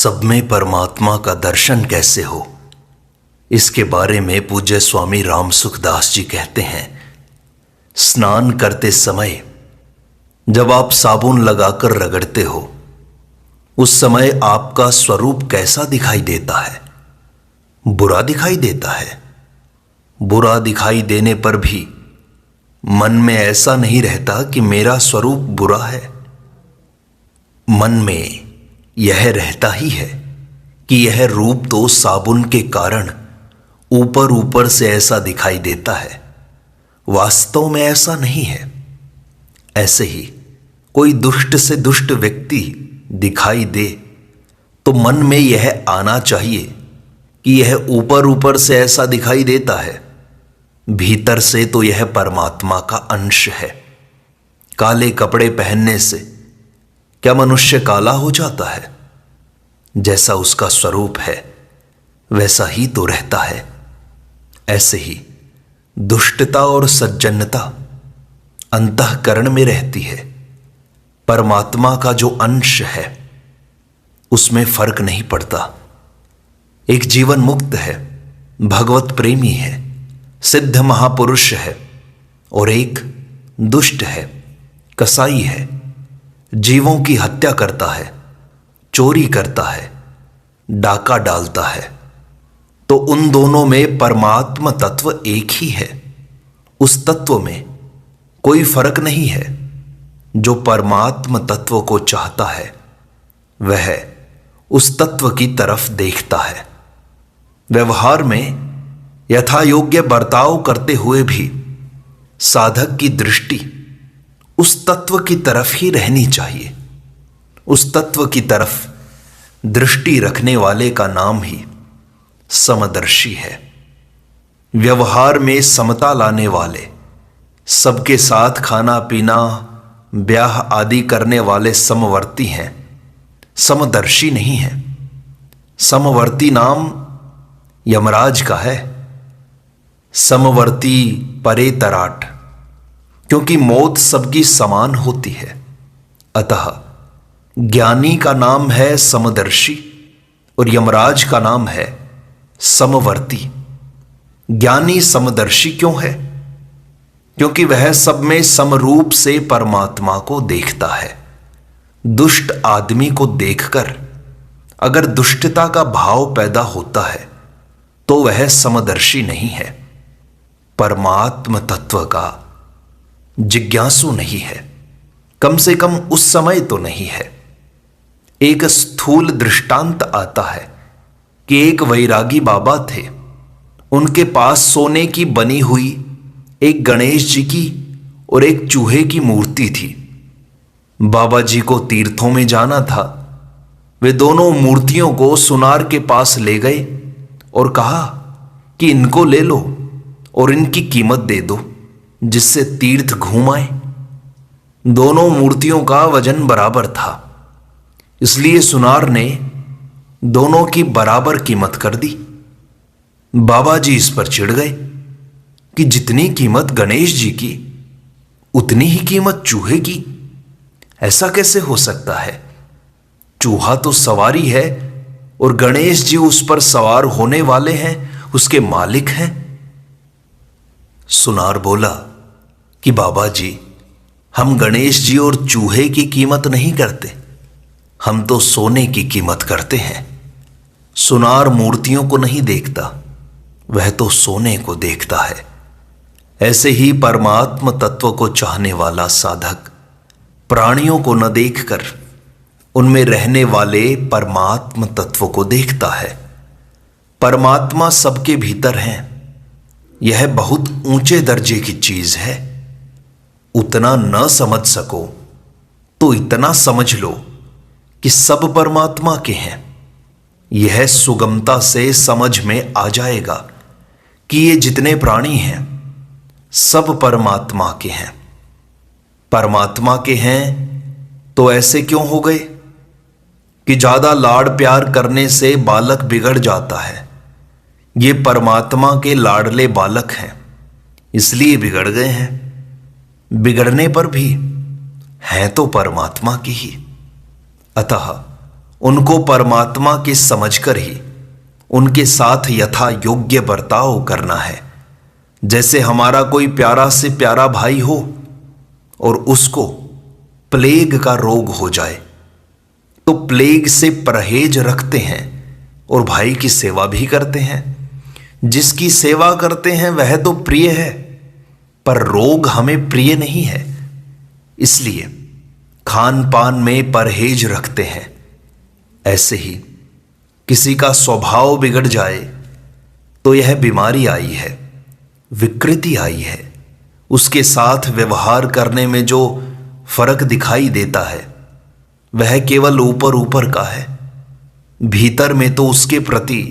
सब में परमात्मा का दर्शन कैसे हो, इसके बारे में पूज्य स्वामी राम सुखदास जी कहते हैं, स्नान करते समय जब आप साबुन लगाकर रगड़ते हो, उस समय आपका स्वरूप कैसा दिखाई देता है? बुरा दिखाई देता है। बुरा दिखाई देने पर भी मन में ऐसा नहीं रहता कि मेरा स्वरूप बुरा है। मन में यह रहता ही है कि यह रूप तो साबुन के कारण ऊपर ऊपर से ऐसा दिखाई देता है, वास्तव में ऐसा नहीं है। ऐसे ही कोई दुष्ट से दुष्ट व्यक्ति दिखाई दे तो मन में यह आना चाहिए कि यह ऊपर ऊपर से ऐसा दिखाई देता है, भीतर से तो यह परमात्मा का अंश है। काले कपड़े पहनने से क्या मनुष्य काला हो जाता है? जैसा उसका स्वरूप है वैसा ही तो रहता है। ऐसे ही दुष्टता और सज्जनता अंतःकरण में रहती है। परमात्मा का जो अंश है उसमें फर्क नहीं पड़ता। एक जीवन मुक्त है, भगवत प्रेमी है, सिद्ध महापुरुष है, और एक दुष्ट है, कसाई है, जीवों की हत्या करता है, चोरी करता है, डाका डालता है। तो उन दोनों में परमात्मा तत्व एक ही है। उस तत्व में कोई फर्क नहीं है। जो परमात्मा तत्व को चाहता है वह उस तत्व की तरफ देखता है। व्यवहार में यथा योग्य बर्ताव करते हुए भी साधक की दृष्टि उस तत्व की तरफ ही रहनी चाहिए। उस तत्व की तरफ दृष्टि रखने वाले का नाम ही समदर्शी है। व्यवहार में समता लाने वाले, सबके साथ खाना पीना, ब्याह आदि करने वाले समवर्ती हैं, समदर्शी नहीं है। समवर्ती नाम यमराज का है। समवर्ती परे तराट, क्योंकि मौत सबकी समान होती है। अतः ज्ञानी का नाम है समदर्शी और यमराज का नाम है समवर्ती। ज्ञानी समदर्शी क्यों है? क्योंकि वह सब में समरूप से परमात्मा को देखता है। दुष्ट आदमी को देखकर अगर दुष्टता का भाव पैदा होता है तो वह समदर्शी नहीं है, परमात्म तत्व का जिज्ञासु नहीं है। कम से कम उस समय तो नहीं है। एक स्थूल दृष्टांत आता है कि एक वैरागी बाबा थे। उनके पास सोने की बनी हुई एक गणेश जी की और एक चूहे की मूर्ति थी। बाबा जी को तीर्थों में जाना था। वे दोनों मूर्तियों को सुनार के पास ले गए और कहा कि इनको ले लो और इनकी कीमत दे दो, जिससे तीर्थ घूम आए। दोनों मूर्तियों का वजन बराबर था, इसलिए सुनार ने दोनों की बराबर कीमत कर दी। बाबा जी इस पर चिढ़ गए कि जितनी कीमत गणेश जी की उतनी ही कीमत चूहे की। ऐसा कैसे हो सकता है? चूहा तो सवारी है और गणेश जी उस पर सवार होने वाले हैं, उसके मालिक हैं। सुनार बोला कि बाबा जी, हम गणेश जी और चूहे की कीमत नहीं करते, हम तो सोने की कीमत करते हैं। सुनार मूर्तियों को नहीं देखता, वह तो सोने को देखता है। ऐसे ही परमात्म तत्व को चाहने वाला साधक प्राणियों को न देखकर उनमें रहने वाले परमात्म तत्व को देखता है। परमात्मा सबके भीतर है। यह बहुत ऊंचे दर्जे की चीज है। उतना न समझ सको तो इतना समझ लो कि सब परमात्मा के हैं। यह सुगमता से समझ में आ जाएगा कि ये जितने प्राणी हैं सब परमात्मा के हैं। परमात्मा के हैं तो ऐसे क्यों हो गए कि ज्यादा लाड़ प्यार करने से बालक बिगड़ जाता है? ये परमात्मा के लाडले बालक हैं, इसलिए बिगड़ गए हैं। बिगड़ने पर भी हैं तो परमात्मा की ही। अतः उनको परमात्मा की समझकर ही उनके साथ यथा योग्य बर्ताव करना है। जैसे हमारा कोई प्यारा से प्यारा भाई हो और उसको प्लेग का रोग हो जाए तो प्लेग से परहेज रखते हैं और भाई की सेवा भी करते हैं। जिसकी सेवा करते हैं वह तो प्रिय है, पर रोग हमें प्रिय नहीं है, इसलिए खान पान में परहेज रखते हैं। ऐसे ही किसी का स्वभाव बिगड़ जाए तो यह बीमारी आई है, विकृति आई है। उसके साथ व्यवहार करने में जो फर्क दिखाई देता है वह केवल ऊपर ऊपर का है, भीतर में तो उसके प्रति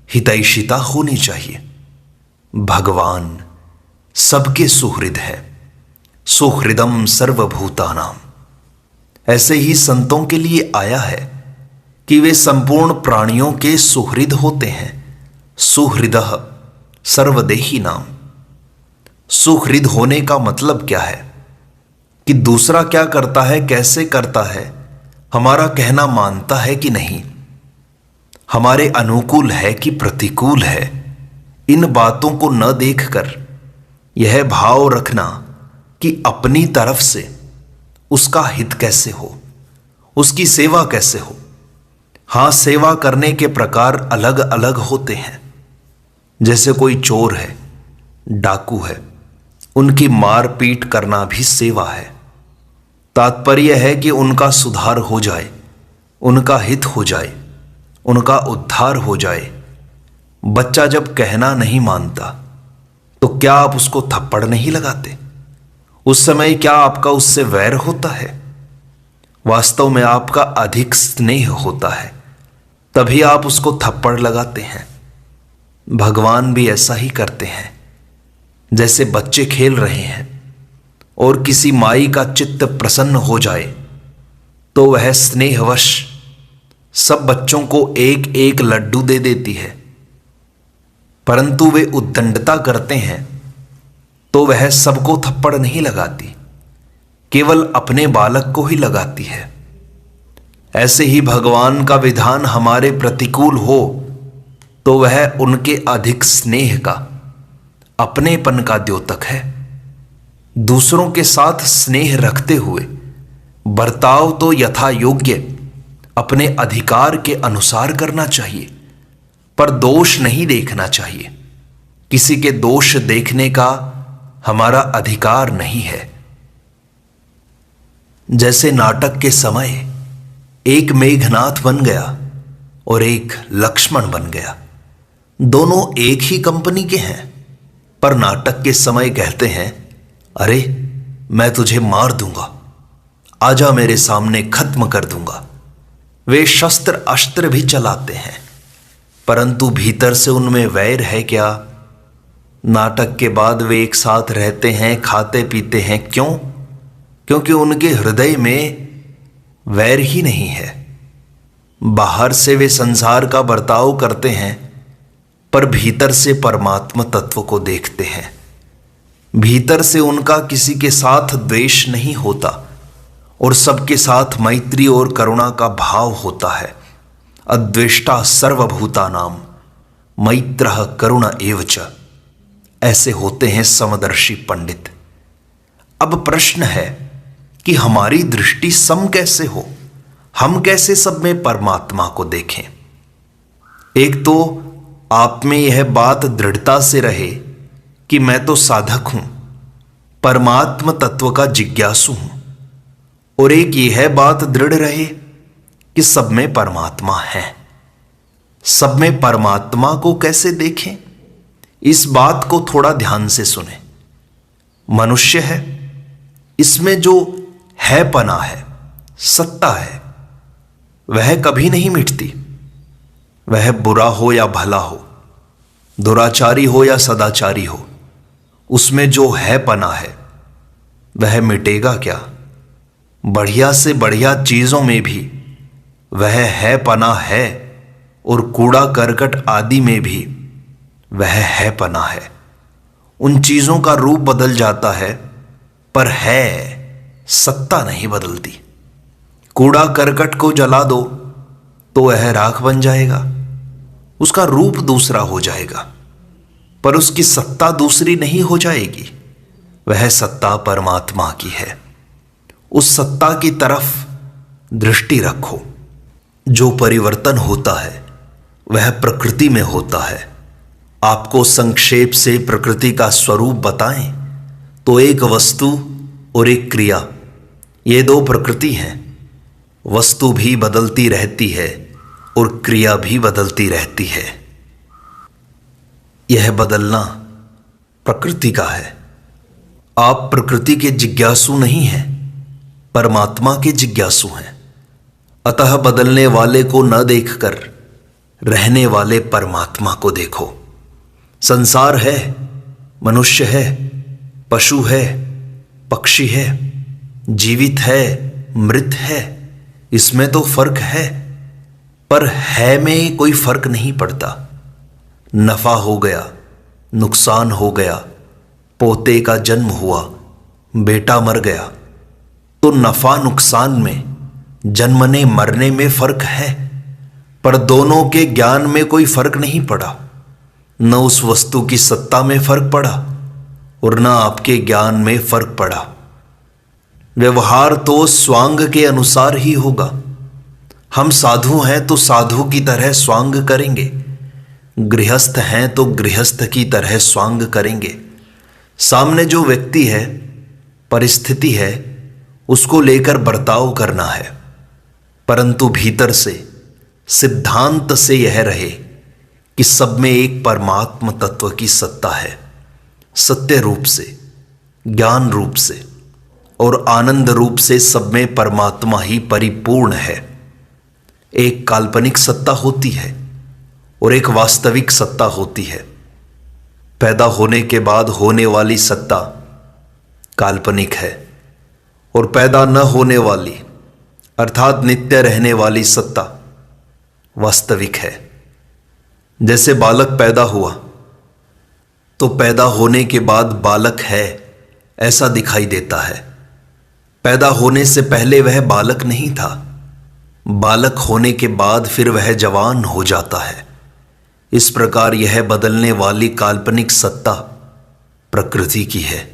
हितैषिता होनी चाहिए। भगवान सबके सुहृद है, सुहृदम सर्वभूतानाम। ऐसे ही संतों के लिए आया है कि वे संपूर्ण प्राणियों के सुहृद होते हैं। सुहृदः सर्वदेही नाम। सुहृद होने का मतलब क्या है कि दूसरा क्या करता है, कैसे करता है, हमारा कहना मानता है कि नहीं, हमारे अनुकूल है कि प्रतिकूल है, इन बातों को न देखकर यह भाव रखना कि अपनी तरफ से उसका हित कैसे हो, उसकी सेवा कैसे हो। हां, सेवा करने के प्रकार अलग अलग होते हैं। जैसे कोई चोर है, डाकू है, उनकी मार पीट करना भी सेवा है। तात्पर्य है कि उनका सुधार हो जाए, उनका हित हो जाए, उनका उद्धार हो जाए। बच्चा जब कहना नहीं मानता तो क्या आप उसको थप्पड़ नहीं लगाते? उस समय क्या आपका उससे वैर होता है? वास्तव में आपका अधिक स्नेह होता है, तभी आप उसको थप्पड़ लगाते हैं। भगवान भी ऐसा ही करते हैं। जैसे बच्चे खेल रहे हैं और किसी माई का चित्त प्रसन्न हो जाए तो वह स्नेहवश सब बच्चों को एक एक लड्डू दे देती है, परंतु वे उद्दंडता करते हैं तो वह सबको थप्पड़ नहीं लगाती, केवल अपने बालक को ही लगाती है। ऐसे ही भगवान का विधान हमारे प्रतिकूल हो तो वह उनके अधिक स्नेह का, अपनेपन का द्योतक है। दूसरों के साथ स्नेह रखते हुए बर्ताव तो यथा योग्य अपने अधिकार के अनुसार करना चाहिए, पर दोष नहीं देखना चाहिए। किसी के दोष देखने का हमारा अधिकार नहीं है। जैसे नाटक के समय एक मेघनाथ बन गया और एक लक्ष्मण बन गया, दोनों एक ही कंपनी के हैं, पर नाटक के समय कहते हैं, अरे मैं तुझे मार दूंगा, आजा मेरे सामने, खत्म कर दूंगा। वे शस्त्र अस्त्र भी चलाते हैं, परंतु भीतर से उनमें वैर है क्या? नाटक के बाद वे एक साथ रहते हैं, खाते पीते हैं। क्यों? क्योंकि उनके हृदय में वैर ही नहीं है। बाहर से वे संसार का बर्ताव करते हैं, पर भीतर से परमात्मा तत्व को देखते हैं। भीतर से उनका किसी के साथ द्वेष नहीं होता और सबके साथ मैत्री और करुणा का भाव होता है। अद्वेष्टा सर्वभूतानाम मैत्रः करुण एव च। ऐसे होते हैं समदर्शी पंडित। अब प्रश्न है कि हमारी दृष्टि सम कैसे हो, हम कैसे सब में परमात्मा को देखें। एक तो आप में यह बात दृढ़ता से रहे कि मैं तो साधक हूं, परमात्म तत्व का जिज्ञासु हूं, और एक यह बात दृढ़ रहे कि सब में परमात्मा है। सब में परमात्मा को कैसे देखें, इस बात को थोड़ा ध्यान से सुने। मनुष्य है, इसमें जो है पना है, सत्ता है, वह कभी नहीं मिटती। वह बुरा हो या भला हो, दुराचारी हो या सदाचारी हो, उसमें जो है पना है वह मिटेगा क्या? बढ़िया से बढ़िया चीजों में भी वह है पना है, और कूड़ा करकट आदि में भी वह है पना है। उन चीजों का रूप बदल जाता है, पर है सत्ता नहीं बदलती। कूड़ा करकट को जला दो तो वह राख बन जाएगा, उसका रूप दूसरा हो जाएगा, पर उसकी सत्ता दूसरी नहीं हो जाएगी। वह सत्ता परमात्मा की है। उस सत्ता की तरफ दृष्टि रखो। जो परिवर्तन होता है वह प्रकृति में होता है। आपको संक्षेप से प्रकृति का स्वरूप बताएं तो एक वस्तु और एक क्रिया, ये दो प्रकृति हैं। वस्तु भी बदलती रहती है और क्रिया भी बदलती रहती है। यह बदलना प्रकृति का है। आप प्रकृति के जिज्ञासु नहीं हैं, परमात्मा के जिज्ञासु हैं। अतः बदलने वाले को न देखकर रहने वाले परमात्मा को देखो। संसार है, मनुष्य है, पशु है, पक्षी है, जीवित है, मृत है, इसमें तो फर्क है, पर है में कोई फर्क नहीं पड़ता। नफा हो गया, नुकसान हो गया, पोते का जन्म हुआ, बेटा मर गया, तो नफा नुकसान में, जन्मने मरने में फर्क है, पर दोनों के ज्ञान में कोई फर्क नहीं पड़ा। न उस वस्तु की सत्ता में फर्क पड़ा और न आपके ज्ञान में फर्क पड़ा। व्यवहार तो स्वांग के अनुसार ही होगा। हम साधु हैं तो साधु की तरह स्वांग करेंगे, गृहस्थ हैं तो गृहस्थ की तरह स्वांग करेंगे। सामने जो व्यक्ति है, परिस्थिति है, उसको लेकर बर्ताव करना है, परंतु भीतर से, सिद्धांत से यह रहे कि सब में एक परमात्म तत्व की सत्ता है। सत्य रूप से, ज्ञान रूप से और आनंद रूप से सब में परमात्मा ही परिपूर्ण है। एक काल्पनिक सत्ता होती है और एक वास्तविक सत्ता होती है। पैदा होने के बाद होने वाली सत्ता काल्पनिक है और पैदा न होने वाली अर्थात नित्य रहने वाली सत्ता वास्तविक है। जैसे बालक पैदा हुआ तो पैदा होने के बाद बालक है ऐसा दिखाई देता है। पैदा होने से पहले वह बालक नहीं था, बालक होने के बाद फिर वह जवान हो जाता है। इस प्रकार यह बदलने वाली काल्पनिक सत्ता प्रकृति की है।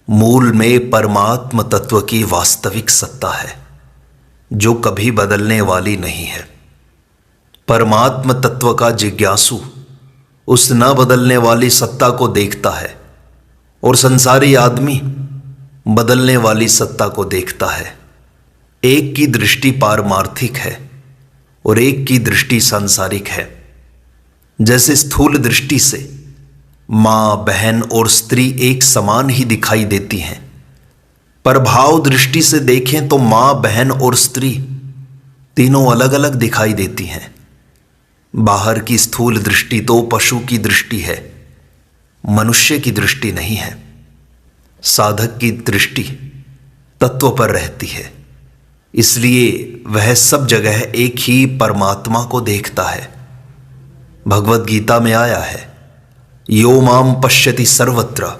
मूल में परमात्म तत्व की वास्तविक सत्ता है जो कभी बदलने वाली नहीं है। परमात्म तत्व का जिज्ञासु उस न बदलने वाली सत्ता को देखता है और संसारी आदमी बदलने वाली सत्ता को देखता है। एक की दृष्टि पारमार्थिक है और एक की दृष्टि सांसारिक है। जैसे स्थूल दृष्टि से मां, बहन और स्त्री एक समान ही दिखाई देती हैं, पर भाव दृष्टि से देखें तो मां, बहन और स्त्री तीनों अलग अलग दिखाई देती हैं। बाहर की स्थूल दृष्टि तो पशु की दृष्टि है, मनुष्य की दृष्टि नहीं है। साधक की दृष्टि तत्व पर रहती है, इसलिए वह सब जगह एक ही परमात्मा को देखता है। भगवत गीता में आया है, यो माम पश्यति सर्वत्र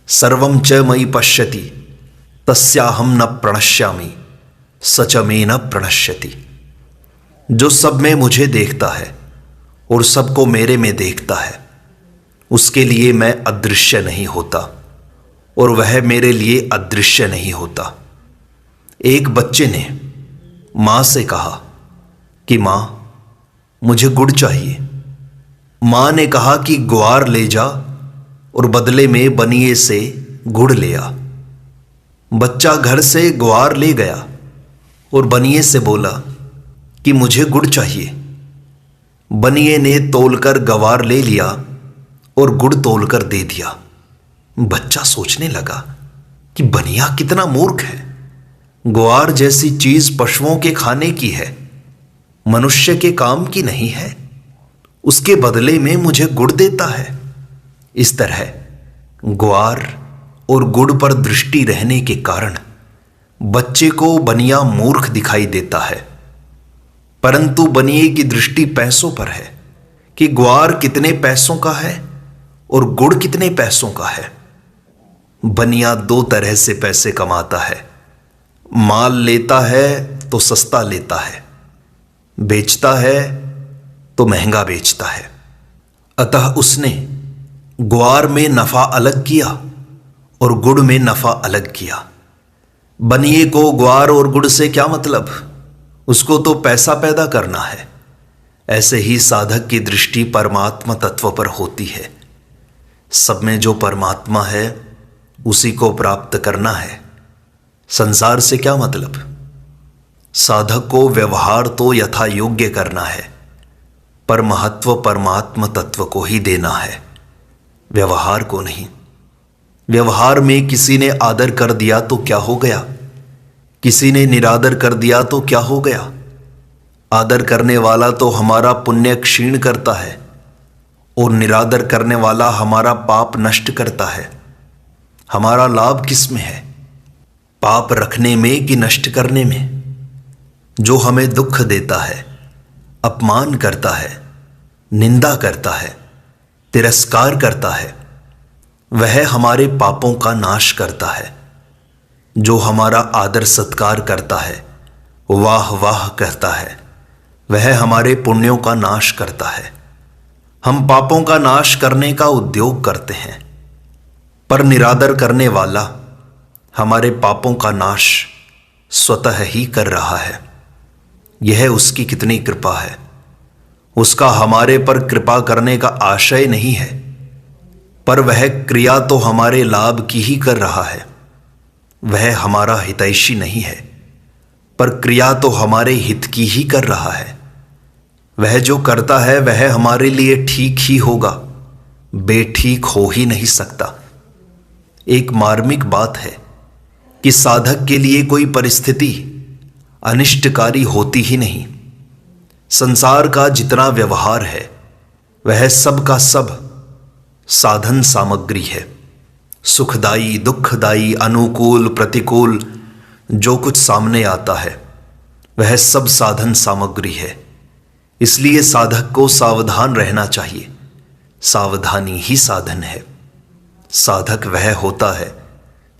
सर्वं च मयि पश्यति तस्याहम न प्रणश्यामि स च मे न प्रणश्यति। जो सब में मुझे देखता है और सबको मेरे में देखता है, उसके लिए मैं अदृश्य नहीं होता और वह मेरे लिए अदृश्य नहीं होता। एक बच्चे ने मां से कहा कि मां, मुझे गुड़ चाहिए। मां ने कहा कि ग्वार ले जा और बदले में बनिए से गुड़ ले आ। बच्चा घर से ग्वार ले गया और बनिए से बोला कि मुझे गुड़ चाहिए। बनिए ने तोलकर गवार ले लिया और गुड़ तोलकर दे दिया। बच्चा सोचने लगा कि बनिया कितना मूर्ख है। ग्वार जैसी चीज पशुओं के खाने की है, मनुष्य के काम की नहीं है, उसके बदले में मुझे गुड़ देता है। इस तरह ग्वार और गुड़ पर दृष्टि रहने के कारण बच्चे को बनिया मूर्ख दिखाई देता है, परंतु बनिए की दृष्टि पैसों पर है कि ग्वार कितने पैसों का है और गुड़ कितने पैसों का है। बनिया दो तरह से पैसे कमाता है, माल लेता है तो सस्ता लेता है, बेचता है तो महंगा बेचता है। अतः उसने ग्वार में नफा अलग किया और गुड़ में नफा अलग किया। बनिए को ग्वार और गुड़ से क्या मतलब, उसको तो पैसा पैदा करना है। ऐसे ही साधक की दृष्टि परमात्मा तत्व पर होती है। सब में जो परमात्मा है उसी को प्राप्त करना है। संसार से क्या मतलब। साधक को व्यवहार तो यथा योग्य करना है, पर महत्व परमात्मा तत्व को ही देना है, व्यवहार को नहीं। व्यवहार में किसी ने आदर कर दिया तो क्या हो गया, किसी ने निरादर कर दिया तो क्या हो गया। आदर करने वाला तो हमारा पुण्य क्षीण करता है और निरादर करने वाला हमारा पाप नष्ट करता है। हमारा लाभ किस में है, पाप रखने में कि नष्ट करने में। जो हमें दुख देता है, अपमान करता है, निंदा करता है, तिरस्कार करता है, वह हमारे पापों का नाश करता है। जो हमारा आदर सत्कार करता है, वाह वाह कहता है, वह हमारे पुण्यों का नाश करता है। हम पापों का नाश करने का उद्योग करते हैं, पर निरादर करने वाला हमारे पापों का नाश स्वतः ही कर रहा है। यह उसकी कितनी कृपा है। उसका हमारे पर कृपा करने का आशय नहीं है, पर वह क्रिया तो हमारे लाभ की ही कर रहा है। वह हमारा हितैषी नहीं है, पर क्रिया तो हमारे हित की ही कर रहा है। वह जो करता है वह हमारे लिए ठीक ही होगा, बेठीक हो ही नहीं सकता। एक मार्मिक बात है कि साधक के लिए कोई परिस्थिति अनिष्टकारी होती ही नहीं। संसार का जितना व्यवहार है वह सब का सब साधन सामग्री है। सुखदाई, दुखदाई, अनुकूल, प्रतिकूल जो कुछ सामने आता है वह सब साधन सामग्री है। इसलिए साधक को सावधान रहना चाहिए। सावधानी ही साधन है। साधक वह होता है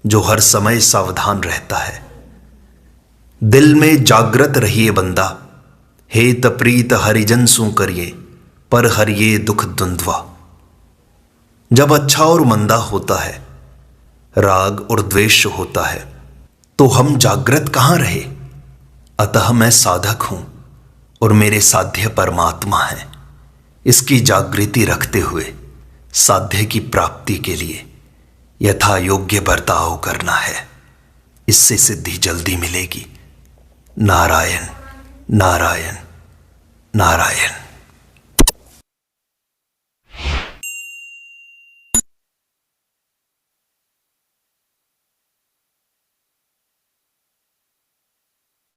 जो हर समय सावधान रहता है। दिल में जागृत रहिए बंदा, हे तप्रीत हरिजन सू करिए, पर हरिये दुख द्वंद्वा। जब अच्छा और मंदा होता है, राग और द्वेष होता है, तो हम जागृत कहां रहे। अतः मैं साधक हूं और मेरे साध्य परमात्मा है। इसकी जागृति रखते हुए साध्य की प्राप्ति के लिए यथा योग्य बर्ताव करना है। इससे सिद्धि जल्दी मिलेगी। नारायण नारायण नारायण।